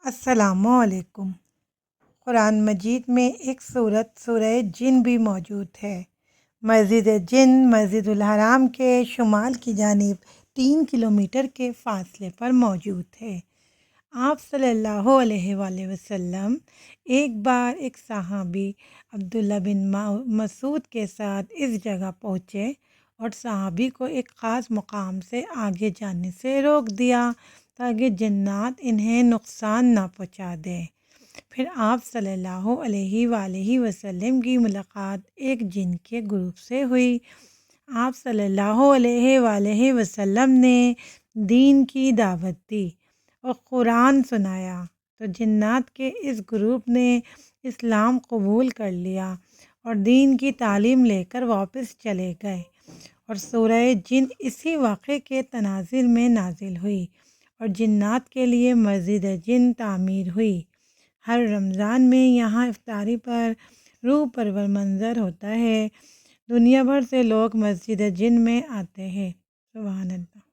السلام علیکم۔ قرآن مجید میں ایک صورت سورہ جن بھی موجود ہے۔ مسجد جن مسجد الحرام کے شمال کی جانب 3 کلومیٹر کے فاصلے پر موجود ہے۔ آپ صلی اللہ علیہ وآلہ وسلم ایک بار ایک صحابی عبداللہ بن مسعود کے ساتھ اس جگہ پہنچے اور صحابی کو ایک خاص مقام سے آگے جانے سے روک دیا تاکہ جنات انہیں نقصان نہ پہنچا دیں۔ پھر آپ صلی اللہ علیہ وآلہ وسلم کی ملاقات ایک جن کے گروپ سے ہوئی۔ آپ صلی اللہ علیہ وآلہ وسلم نے دین کی دعوت دی اور قرآن سنایا تو جنات کے اس گروپ نے اسلام قبول کر لیا اور دین کی تعلیم لے کر واپس چلے گئے، اور سورہ جن اسی واقعے کے تناظر میں نازل ہوئی اور جنات کے لیے مسجد جن تعمیر ہوئی۔ ہر رمضان میں یہاں افطاری پر روح پرور منظر ہوتا ہے۔ دنیا بھر سے لوگ مسجد جن میں آتے ہیں۔ سبحان اللہ۔